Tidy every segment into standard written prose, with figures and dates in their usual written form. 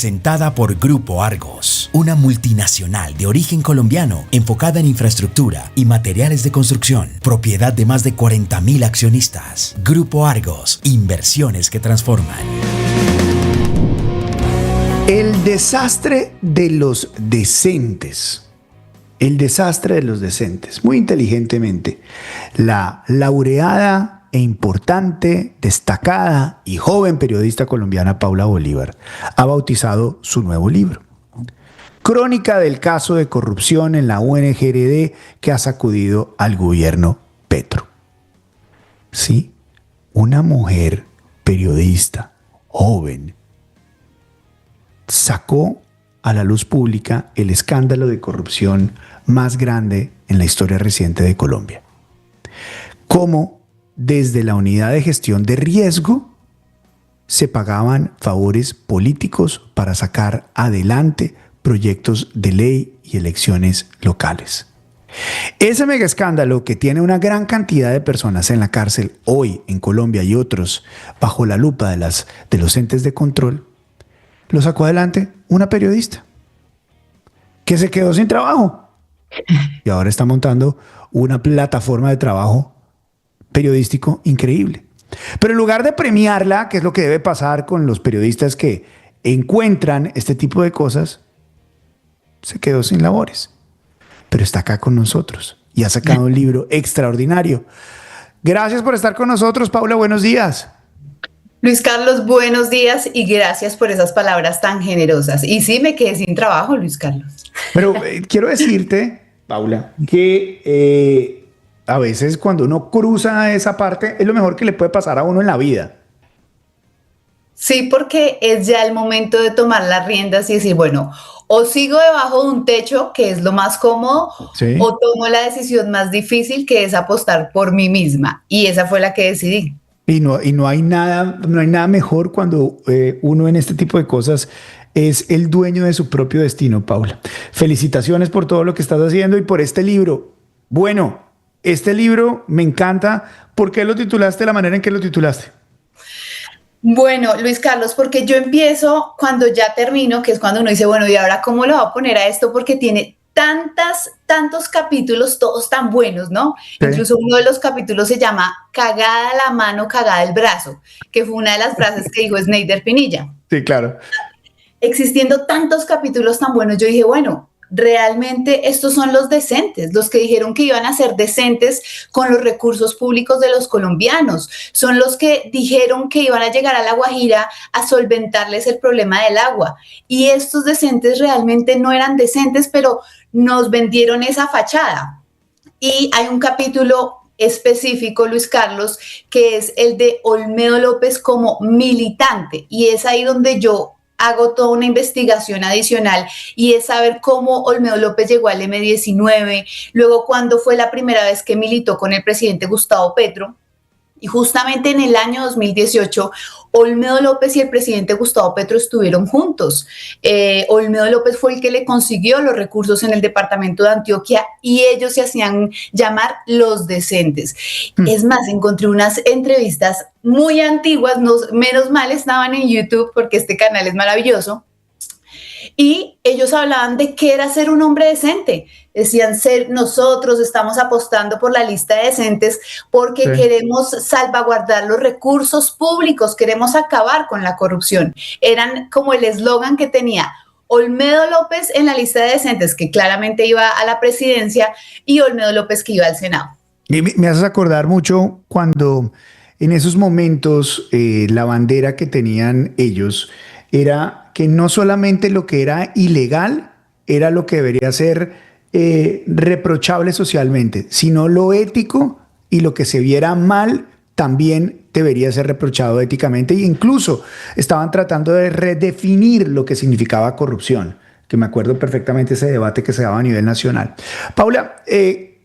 Presentada por Grupo Argos, una multinacional de origen colombiano enfocada en infraestructura y materiales de construcción, propiedad de más de 40.000 accionistas. Grupo Argos, inversiones que transforman. El desastre de los decentes. El desastre de los decentes. Muy inteligentemente, la laureada e importante, destacada y joven periodista colombiana Paula Bolívar ha bautizado su nuevo libro. Crónica del caso de corrupción en la UNGRD que ha sacudido al gobierno Petro. Sí, una mujer periodista, joven, sacó a la luz pública el escándalo de corrupción más grande en la historia reciente de Colombia. Cómo desde la unidad de gestión de riesgo se pagaban favores políticos para sacar adelante proyectos de ley y elecciones locales. Ese mega escándalo que tiene una gran cantidad de personas en la cárcel hoy en Colombia y otros bajo la lupa de los entes de control, lo sacó adelante una periodista que se quedó sin trabajo y ahora está montando una plataforma de trabajo periodístico increíble. Pero en lugar de premiarla, que es lo que debe pasar con los periodistas que encuentran este tipo de cosas, se quedó sin labores. Pero está acá con nosotros y ha sacado un libro extraordinario. Gracias por estar con nosotros, Paula. Buenos días. Luis Carlos, buenos días y gracias por esas palabras tan generosas. Y sí, me quedé sin trabajo, Luis Carlos. Pero quiero decirte, Paula, que a veces cuando uno cruza esa parte es lo mejor que le puede pasar a uno en la vida. Sí, porque es ya el momento de tomar las riendas y decir, bueno, o sigo debajo de un techo, que es lo más cómodo, sí, o tomo la decisión más difícil, que es apostar por mí misma. Y esa fue la que decidí. Y no hay nada mejor cuando uno en este tipo de cosas es el dueño de su propio destino, Paula. Felicitaciones por todo lo que estás haciendo y por este libro. Bueno, este libro me encanta. ¿Por qué lo titulaste de la manera en que lo titulaste? Bueno, Luis Carlos, porque yo empiezo cuando ya termino, que es cuando uno dice, bueno, ¿y ahora cómo lo voy a poner a esto? Porque tiene tantos capítulos, todos tan buenos, ¿no? Sí. Incluso uno de los capítulos se llama Cagada la mano, cagada el brazo, que fue una de las frases que dijo Sneider Pinilla. Sí, claro. Existiendo tantos capítulos tan buenos, yo dije, bueno, realmente estos son los decentes, los que dijeron que iban a ser decentes con los recursos públicos de los colombianos, son los que dijeron que iban a llegar a La Guajira a solventarles el problema del agua. Y estos decentes realmente no eran decentes, pero nos vendieron esa fachada. Y hay un capítulo específico, Luis Carlos, que es el de Olmedo López como militante, y es ahí donde yo hago toda una investigación adicional y es saber cómo Olmedo López llegó al M-19, luego cuándo fue la primera vez que militó con el presidente Gustavo Petro. Y justamente en el año 2018, Olmedo López y el presidente Gustavo Petro estuvieron juntos. Olmedo López fue el que le consiguió los recursos en el departamento de Antioquia y ellos se hacían llamar los decentes. Es más, encontré unas entrevistas muy antiguas, menos mal estaban en YouTube porque este canal es maravilloso. Y ellos hablaban de qué era ser un hombre decente. Decían, nosotros estamos apostando por la lista de decentes porque sí, queremos salvaguardar los recursos públicos, queremos acabar con la corrupción. Eran como el eslogan que tenía Olmedo López en la lista de decentes, que claramente iba a la presidencia, y Olmedo López que iba al Senado. Y me haces acordar mucho cuando en esos momentos la bandera que tenían ellos era que no solamente lo que era ilegal era lo que debería ser reprochable socialmente, sino lo ético y lo que se viera mal también debería ser reprochado éticamente, e incluso estaban tratando de redefinir lo que significaba corrupción, que me acuerdo perfectamente ese debate que se daba a nivel nacional. Paula,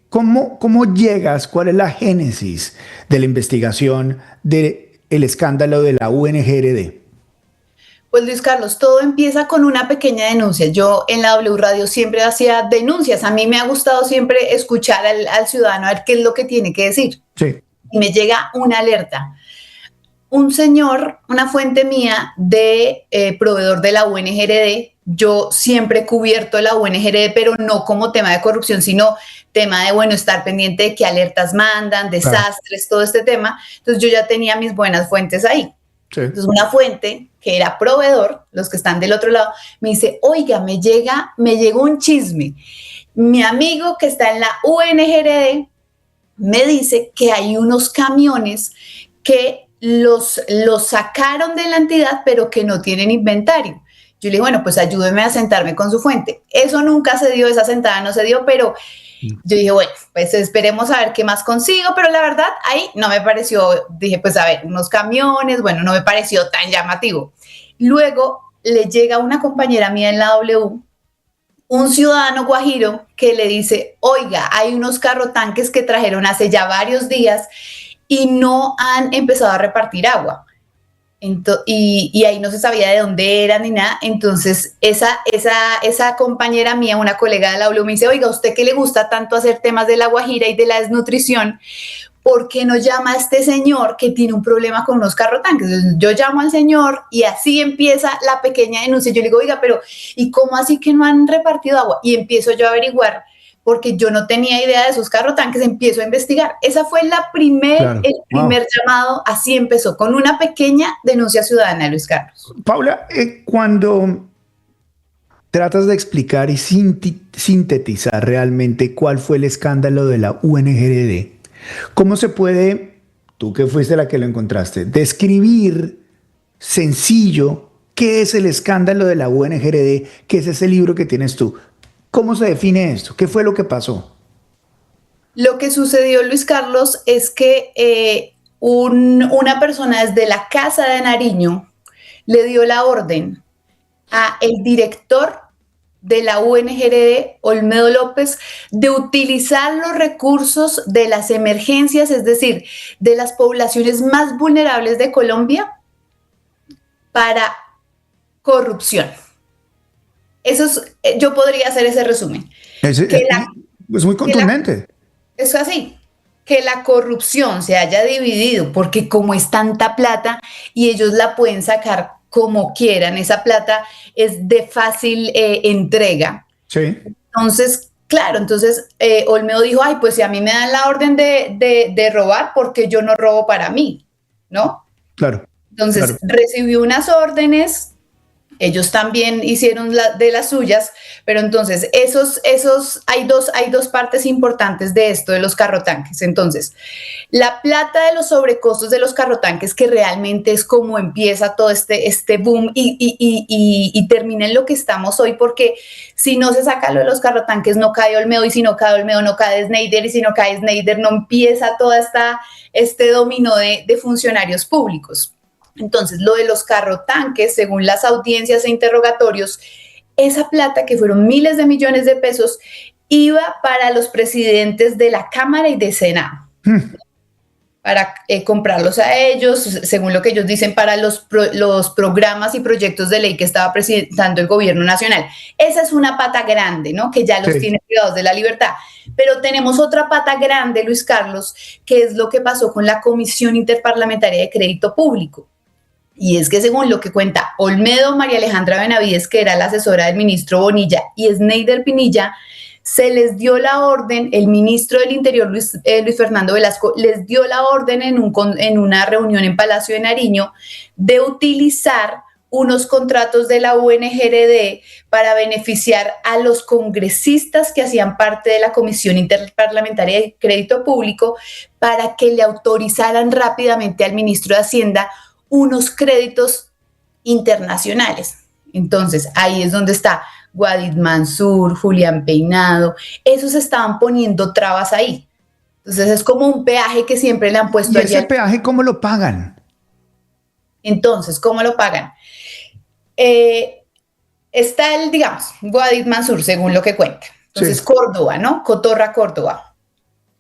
¿cómo llegas? ¿Cuál es la génesis de la investigación del escándalo de la UNGRD? Pues Luis Carlos, todo empieza con una pequeña denuncia. Yo en la W Radio siempre hacía denuncias. A mí me ha gustado siempre escuchar al ciudadano a ver qué es lo que tiene que decir. Sí. Y me llega una alerta. un señor, una fuente mía de proveedor de la UNGRD. Yo siempre he cubierto la UNGRD, pero no como tema de corrupción, sino tema de, bueno, estar pendiente de qué alertas mandan, desastres, todo este tema. Entonces yo ya tenía mis buenas fuentes ahí. Sí. Entonces una fuente que era proveedor, los que están del otro lado, me dice, oiga, me llegó un chisme. Mi amigo que está en la UNGRD me dice que hay unos camiones que los sacaron de la entidad, pero que no tienen inventario. Yo le dije, bueno, pues ayúdeme a sentarme con su fuente. Eso nunca se dio, esa sentada no se dio, pero yo dije, bueno, pues esperemos a ver qué más consigo, pero la verdad ahí no me pareció, dije, pues a ver, unos camiones, bueno, no me pareció tan llamativo. Luego le llega una compañera mía en la W, un ciudadano guajiro que le dice, oiga, hay unos carrotanques que trajeron hace ya varios días y no han empezado a repartir agua. Y ahí no se sabía de dónde eran ni nada. Entonces esa compañera mía, una colega de la ULU, me dice, oiga, ¿usted que le gusta tanto hacer temas de la Guajira y de la desnutrición? ¿Por qué no llama a este señor que tiene un problema con unos carrotanques? Entonces, yo llamo al señor y así empieza la pequeña denuncia. Yo le digo, oiga, pero ¿y cómo así que no han repartido agua? Y empiezo yo a averiguar, porque yo no tenía idea de esos carrotanques, empiezo a investigar. Esa fue el primer llamado, así empezó, con una pequeña denuncia ciudadana, Luis Carlos. Paula, cuando tratas de explicar y sintetizar realmente cuál fue el escándalo de la UNGRD, ¿cómo se puede, tú que fuiste la que lo encontraste, describir sencillo qué es el escándalo de la UNGRD, que es ese libro que tienes tú? ¿Cómo se define esto? ¿Qué fue lo que pasó? Lo que sucedió, Luis Carlos, es que una persona desde la Casa de Nariño le dio la orden a el director de la UNGRD, Olmedo López, de utilizar los recursos de las emergencias, es decir, de las poblaciones más vulnerables de Colombia, para corrupción. Eso es, yo podría hacer ese resumen. Es muy contundente. Es así, que la corrupción se haya dividido, porque como es tanta plata y ellos la pueden sacar como quieran, esa plata es de fácil entrega. Sí. Entonces, claro, Olmedo dijo, ay, pues si a mí me dan la orden de robar, ¿por qué yo no robo para mí? ¿No? Claro. Entonces, recibió unas órdenes. Ellos también hicieron de las suyas, pero entonces hay dos partes importantes de esto de los carrotanques. Entonces, la plata de los sobrecostos de los carrotanques, que realmente es como empieza todo este boom y termina en lo que estamos hoy, porque si no se saca lo de los carrotanques no cae Olmedo, y si no cae Olmedo no cae Snyder, y si no cae Snyder no empieza toda este dominó de funcionarios públicos. Entonces, lo de los carrotanques, según las audiencias e interrogatorios, esa plata, que fueron miles de millones de pesos, iba para los presidentes de la Cámara y de Senado, para comprarlos a ellos, según lo que ellos dicen, para los programas y proyectos de ley que estaba presentando el gobierno nacional. Esa es una pata grande, ¿no? Que ya los tiene privados de la libertad. Pero tenemos otra pata grande, Luis Carlos, que es lo que pasó con la Comisión Interparlamentaria de Crédito Público. Y es que según lo que cuenta Olmedo, María Alejandra Benavides, que era la asesora del ministro Bonilla, y Snyder Pinilla, se les dio la orden, el ministro del Interior, Luis Fernando Velasco, les dio la orden en una reunión en Palacio de Nariño de utilizar unos contratos de la UNGRD para beneficiar a los congresistas que hacían parte de la Comisión Interparlamentaria de Crédito Público, para que le autorizaran rápidamente al ministro de Hacienda unos créditos internacionales. Entonces, ahí es donde está Guadid Mansur, Julián Peinado, esos estaban poniendo trabas ahí. Entonces, es como un peaje que siempre le han puesto. ¿Y ese peaje cómo lo pagan? Entonces, ¿cómo lo pagan? Está Guadid Mansur, según lo que cuenta. Entonces, sí. Córdoba, ¿no? Cotorra, Córdoba.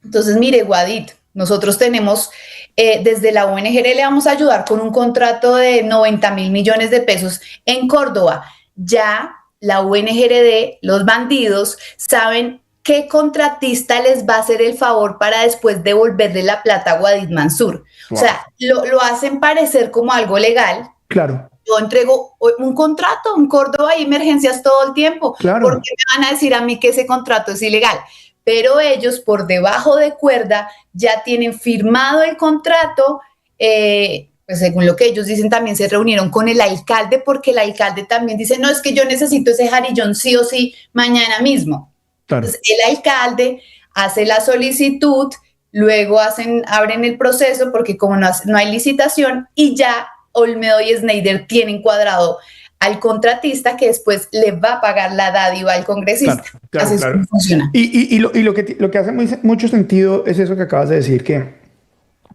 Entonces, mire, Guadid, nosotros tenemos, desde la UNGRD le vamos a ayudar con un contrato de 90.000 millones de pesos en Córdoba. Ya la UNGRD, los bandidos, saben qué contratista les va a hacer el favor para después devolverle la plata a Guadid Mansur. O sea, lo hacen parecer como algo legal. Claro. Yo entrego un contrato, un Córdoba y emergencias todo el tiempo. Claro. ¿Por qué me van a decir a mí que ese contrato es ilegal? Pero ellos, por debajo de cuerda, ya tienen firmado el contrato. Pues según lo que ellos dicen, también se reunieron con el alcalde, porque el alcalde también dice, no, es que yo necesito ese jarillón sí o sí mañana mismo. Claro. Entonces, el alcalde hace la solicitud, luego abren el proceso, porque como no hay licitación, y ya Olmedo y Schneider tienen cuadrado al contratista que después le va a pagar la dádiva al congresista. Claro, Así claro. funciona. Y lo que hace mucho sentido es eso que acabas de decir, que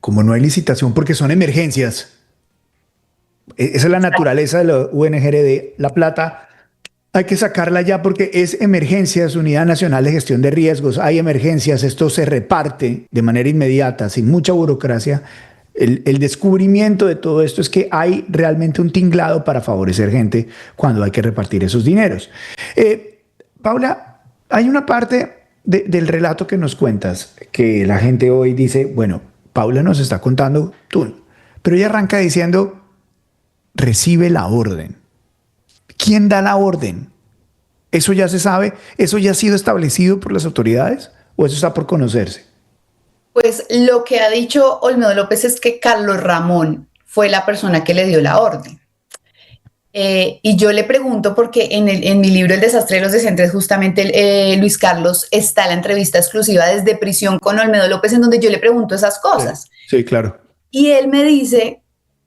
como no hay licitación porque son emergencias, esa es la naturaleza de la UNGRD, la plata hay que sacarla ya porque es emergencias, Unidad Nacional de Gestión de Riesgos, hay emergencias, esto se reparte de manera inmediata, sin mucha burocracia. El descubrimiento de todo esto es que hay realmente un tinglado para favorecer gente cuando hay que repartir esos dineros. Paula, hay una parte del relato que nos cuentas que la gente hoy dice, bueno, Paula nos está contando tú, pero ella arranca diciendo, recibe la orden. ¿Quién da la orden? ¿Eso ya se sabe? ¿Eso ya ha sido establecido por las autoridades? ¿O eso está por conocerse? Pues lo que ha dicho Olmedo López es que Carlos Ramón fue la persona que le dio la orden. Y yo le pregunto porque en mi libro El desastre de los decentes, justamente Luis Carlos está la entrevista exclusiva desde prisión con Olmedo López, en donde yo le pregunto esas cosas. Sí, claro. Y él me dice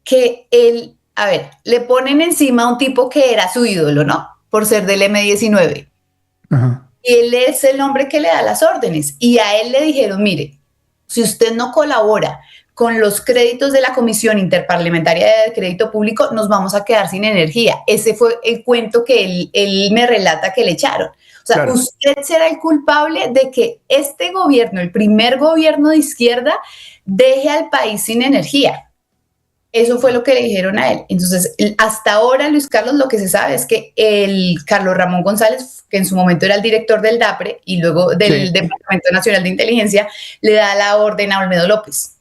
que él, a ver, le ponen encima a un tipo que era su ídolo, ¿no? Por ser del M-19. Ajá. Y él es el hombre que le da las órdenes. Y a él le dijeron, mire, si usted no colabora con los créditos de la Comisión Interparlamentaria de Crédito Público, nos vamos a quedar sin energía. Ese fue el cuento que él me relata que le echaron. O sea, claro, usted será el culpable de que este gobierno, el primer gobierno de izquierda, deje al país sin energía. Eso fue lo que le dijeron a él. Entonces, hasta ahora, Luis Carlos, lo que se sabe es que el Carlos Ramón González, que en su momento era el director del DAPRE y luego del Departamento Nacional de Inteligencia, le da la orden a Olmedo López.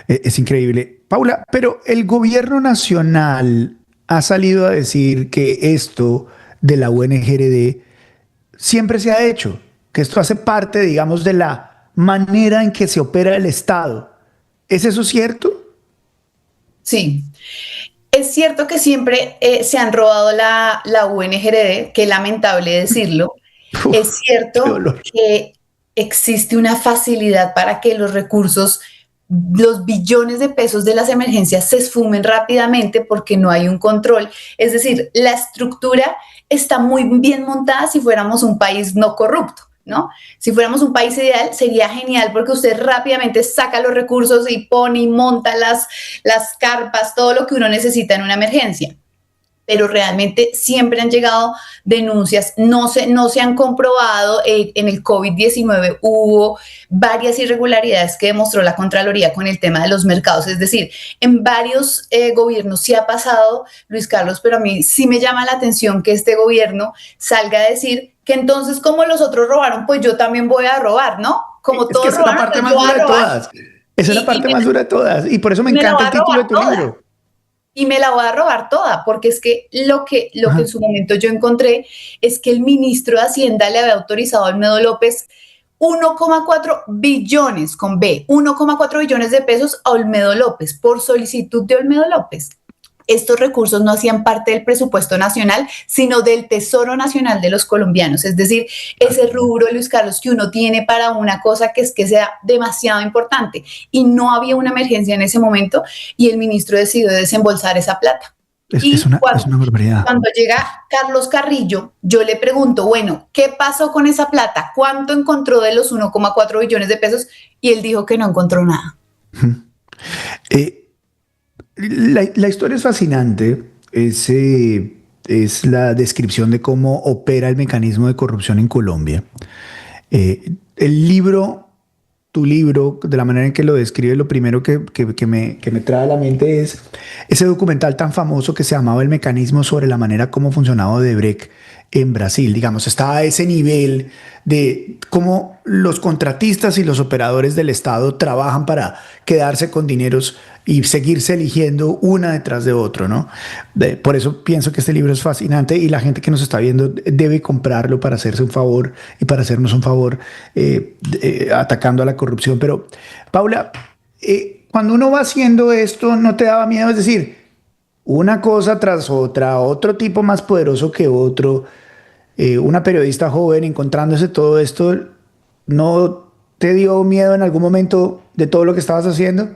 Es increíble. Paula, pero el gobierno nacional ha salido a decir que esto de la UNGRD siempre se ha hecho, que esto hace parte, digamos, de la manera en que se opera el Estado. ¿Es eso cierto? Sí. Es cierto que siempre se han robado la UNGRD, que es lamentable decirlo. Es cierto que existe una facilidad para que los recursos, los billones de pesos de las emergencias se esfumen rápidamente porque no hay un control. Es decir, la estructura está muy bien montada si fuéramos un país no corrupto, ¿no? Si fuéramos un país ideal, sería genial porque usted rápidamente saca los recursos y pone y monta las carpas, todo lo que uno necesita en una emergencia. Pero realmente siempre han llegado denuncias, no se han comprobado. En el COVID-19 hubo varias irregularidades que demostró la Contraloría con el tema de los mercados. Es decir, en varios gobiernos sí ha pasado, Luis Carlos, pero a mí sí me llama la atención que este gobierno salga a decir que entonces como los otros robaron, pues yo también voy a robar, ¿no? Como todos robaron, esa es la parte más dura de todas. Esa es la parte más dura de todas. Y por eso me encanta el título de tu libro. Y me la voy a robar toda, porque es que lo que en su momento yo encontré es que el ministro de Hacienda le había autorizado a Olmedo López 1,4 billones, con B, 1,4 billones de pesos a Olmedo López por solicitud de Olmedo López. Estos recursos no hacían parte del presupuesto nacional, sino del Tesoro Nacional de los colombianos. Es decir, ese rubro, Luis Carlos, que uno tiene para una cosa que es que sea demasiado importante. Y no había una emergencia en ese momento y el ministro decidió desembolsar esa plata. Es una barbaridad. Cuando llega Carlos Carrillo, yo le pregunto, bueno, ¿qué pasó con esa plata? ¿Cuánto encontró de los 1,4 billones de pesos? Y él dijo que no encontró nada. La historia es fascinante, es la descripción de cómo opera el mecanismo de corrupción en Colombia. Tu libro, de la manera en que lo describe, lo primero que me trae a la mente es ese documental tan famoso que se llamaba El mecanismo, sobre la manera como funcionaba Odebrecht en Brasil, digamos, está a ese nivel de cómo los contratistas y los operadores del Estado trabajan para quedarse con dineros y seguirse eligiendo una detrás de otro, ¿no? Por eso pienso que este libro es fascinante y la gente que nos está viendo debe comprarlo para hacerse un favor y para hacernos un favor atacando a la corrupción. Pero, Paula, cuando uno va haciendo esto, ¿no te daba miedo? Es decir, una cosa tras otra, otro tipo más poderoso que otro, una periodista joven encontrándose todo esto, ¿no te dio miedo en algún momento de todo lo que estabas haciendo?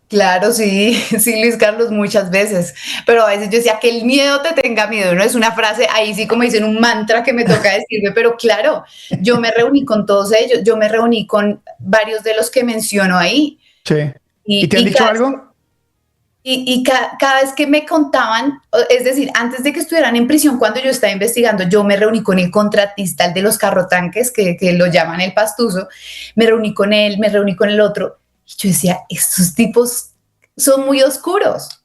Claro, sí, sí, Luis Carlos, muchas veces, pero a veces yo decía que el miedo te tenga miedo, ¿no? Es una frase ahí sí como dicen un mantra que me toca decirme, pero claro, yo me reuní con todos ellos, yo me reuní con varios de los que menciono ahí. Sí. ¿Y te han dicho algo? Cada vez que me contaban, es decir, antes de que estuvieran en prisión, cuando yo estaba investigando, yo me reuní con el contratista, el de los carrotanques, que lo llaman el pastuso, me reuní con él, me reuní con el otro, y yo decía, estos tipos son muy oscuros.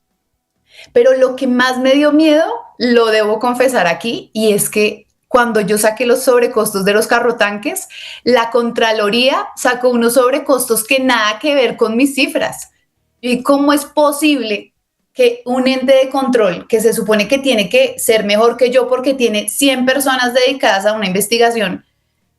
Pero lo que más me dio miedo, lo debo confesar aquí, y es que cuando yo saqué los sobrecostos de los carrotanques, la Contraloría sacó unos sobrecostos que nada que ver con mis cifras. ¿Y cómo es posible que un ente de control que se supone que tiene que ser mejor que yo porque tiene 100 personas dedicadas a una investigación,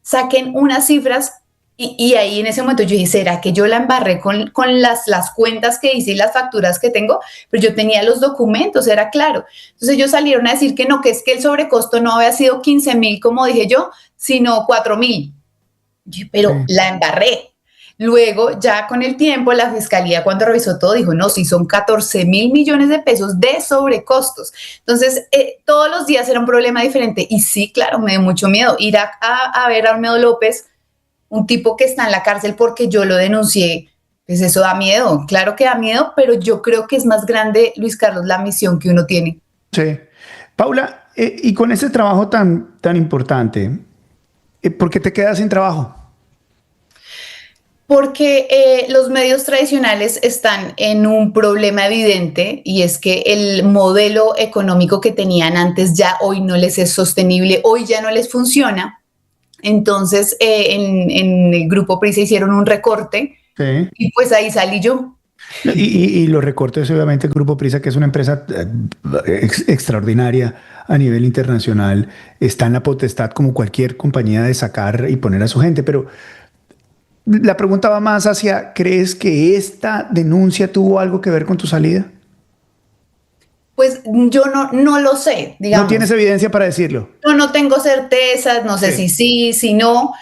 saquen unas cifras y ahí en ese momento yo dije, ¿será que yo la embarré con las cuentas que hice y las facturas que tengo? Pero yo tenía los documentos, era claro. Entonces ellos salieron a decir que no, que es que el sobrecosto no había sido 15,000, como dije yo, sino 4,000. Pero la embarré. Luego, ya con el tiempo, la fiscalía cuando revisó todo dijo, no, sí, son 14,000 millones de pesos de sobrecostos. Entonces, todos los días era un problema diferente. Y sí, claro, me dio mucho miedo ir a ver a Olmedo López, un tipo que está en la cárcel porque yo lo denuncié. Pues eso da miedo, claro que da miedo, pero yo creo que es más grande, Luis Carlos, la misión que uno tiene. Sí. Paula, y con ese trabajo tan importante, ¿por qué te quedas sin trabajo? Porque los medios tradicionales están en un problema evidente y es que el modelo económico que tenían antes ya hoy no les es sostenible, hoy ya no les funciona. Entonces en el Grupo Prisa hicieron un recorte y pues ahí salí yo. Y los recortes, obviamente, el Grupo Prisa, que es una empresa extraordinaria a nivel internacional, está en la potestad como cualquier compañía de sacar y poner a su gente, pero la pregunta va más hacia, ¿crees que esta denuncia tuvo algo que ver con tu salida? Pues yo no lo sé, digamos. ¿No tienes evidencia para decirlo? Yo no tengo certezas, no sé si sí, si no,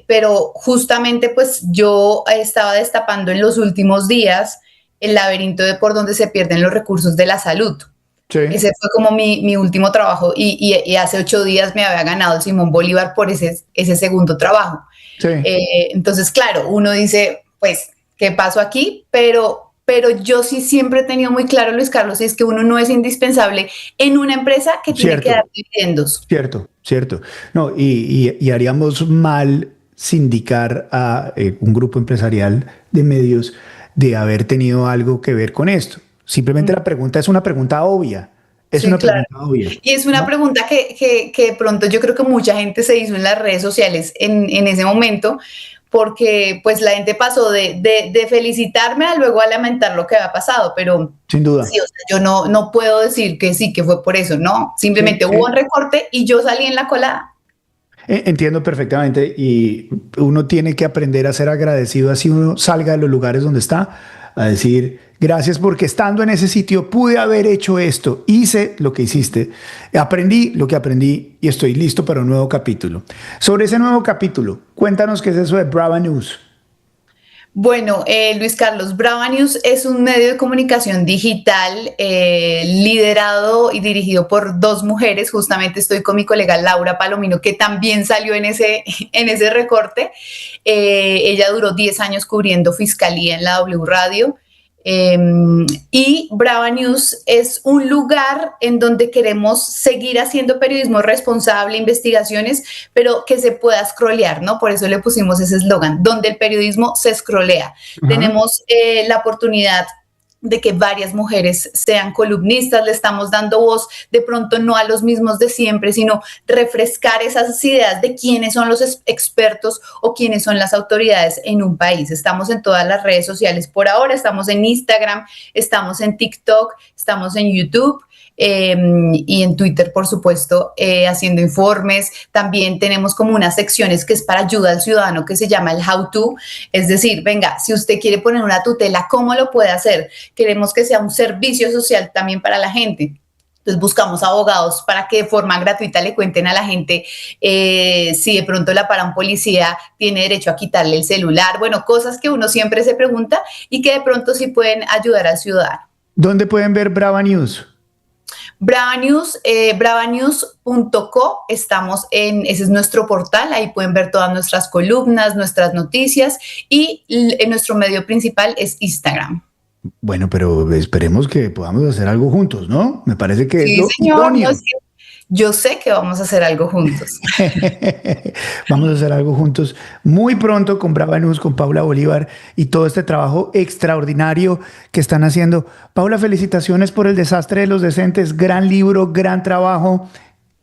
pero justamente pues yo estaba destapando en los últimos días el laberinto de por donde se pierden los recursos de la salud. Sí. Ese fue como mi último trabajo y hace 8 días me había ganado el Simón Bolívar por ese segundo trabajo. Sí. Entonces, claro, uno dice, pues, ¿qué pasó aquí? Pero yo sí siempre he tenido muy claro, Luis Carlos, es que uno no es indispensable en una empresa que tiene que dar dividendos. Cierto. No, y haríamos mal sindicar a un grupo empresarial de medios de haber tenido algo que ver con esto. Simplemente la pregunta es una pregunta obvia. Es una pregunta obvia. Y es una pregunta que de pronto yo creo que mucha gente se hizo en las redes sociales en ese momento, porque pues la gente pasó de felicitarme a luego a lamentar lo que había pasado, pero sin duda. Sí, o sea, yo no puedo decir que sí, que fue por eso, no, simplemente hubo un recorte y yo salí en la colada. Entiendo perfectamente y uno tiene que aprender a ser agradecido así uno salga de los lugares donde está, a decir gracias porque estando en ese sitio pude haber hecho esto, hice lo que hiciste, aprendí lo que aprendí y estoy listo para un nuevo capítulo. Sobre ese nuevo capítulo, cuéntanos qué es eso de Brava News. Bueno, Luis Carlos, Brava News es un medio de comunicación digital liderado y dirigido por 2 mujeres. Justamente estoy con mi colega Laura Palomino, que también salió en ese recorte. Ella duró 10 años cubriendo fiscalía en la W Radio. Y Brava News es un lugar en donde queremos seguir haciendo periodismo responsable, investigaciones, pero que se pueda scrollear, ¿no? Por eso le pusimos ese eslogan, donde el periodismo se scrollea. Tenemos la oportunidad de que varias mujeres sean columnistas, le estamos dando voz de pronto no a los mismos de siempre, sino refrescar esas ideas de quiénes son los expertos o quiénes son las autoridades en un país. Estamos en todas las redes sociales por ahora, estamos en Instagram, estamos en TikTok, estamos en YouTube. Y en Twitter, por supuesto, haciendo informes. También tenemos como unas secciones que es para ayuda al ciudadano, que se llama el How To. Es decir, venga, si usted quiere poner una tutela, ¿cómo lo puede hacer? Queremos que sea un servicio social también para la gente. Entonces buscamos abogados para que de forma gratuita le cuenten a la gente si de pronto la para un policía, tiene derecho a quitarle el celular. Bueno, cosas que uno siempre se pregunta y que de pronto sí pueden ayudar al ciudadano. ¿Dónde pueden ver Brava News? Brava News, bravanews.co, ese es nuestro portal, ahí pueden ver todas nuestras columnas, nuestras noticias y nuestro medio principal es Instagram. Bueno, pero esperemos que podamos hacer algo juntos, ¿no? Me parece que sí, es lo señor, yo sé que vamos a hacer algo juntos. Vamos a hacer algo juntos muy pronto con Brava News, con Paula Bolívar y todo este trabajo extraordinario que están haciendo. Paula, felicitaciones por El desastre de los decentes. Gran libro, gran trabajo.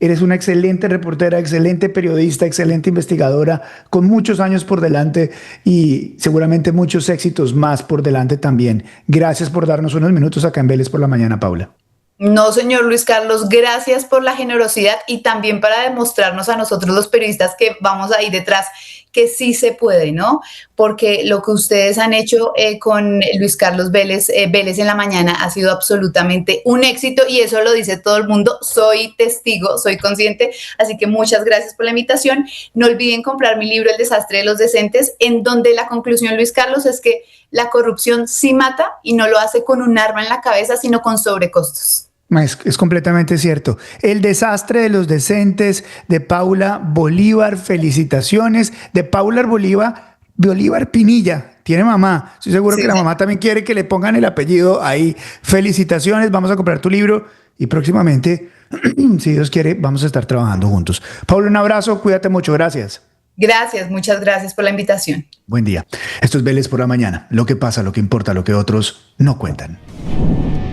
Eres una excelente reportera, excelente periodista, excelente investigadora, con muchos años por delante y seguramente muchos éxitos más por delante también. Gracias por darnos unos minutos acá en Vélez por la Mañana, Paula. No, señor Luis Carlos, gracias por la generosidad y también para demostrarnos a nosotros los periodistas que vamos ahí detrás que sí se puede, ¿no? Porque lo que ustedes han hecho con Luis Carlos Vélez, Vélez en la Mañana, ha sido absolutamente un éxito y eso lo dice todo el mundo. Soy testigo, soy consciente, así que muchas gracias por la invitación. No olviden comprar mi libro El desastre de los decentes, en donde la conclusión, Luis Carlos, es que la corrupción sí mata y no lo hace con un arma en la cabeza, sino con sobrecostos. Es completamente cierto. El desastre de los decentes de Paula Bolívar. Felicitaciones. De Paula Bolívar Pinilla. Tiene mamá. Estoy seguro que la mamá también quiere que le pongan el apellido ahí. Felicitaciones. Vamos a comprar tu libro y próximamente, si Dios quiere, vamos a estar trabajando juntos. Paula, un abrazo. Cuídate mucho. Gracias. Gracias. Muchas gracias por la invitación. Buen día. Esto es Vélez por la Mañana. Lo que pasa, lo que importa, lo que otros no cuentan.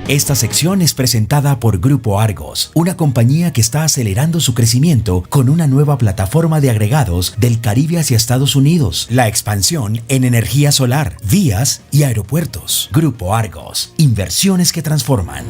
Esta sección es presentada por Grupo Argos, una compañía que está acelerando su crecimiento con una nueva plataforma de agregados del Caribe hacia Estados Unidos, la expansión en energía solar, vías y aeropuertos. Grupo Argos, inversiones que transforman.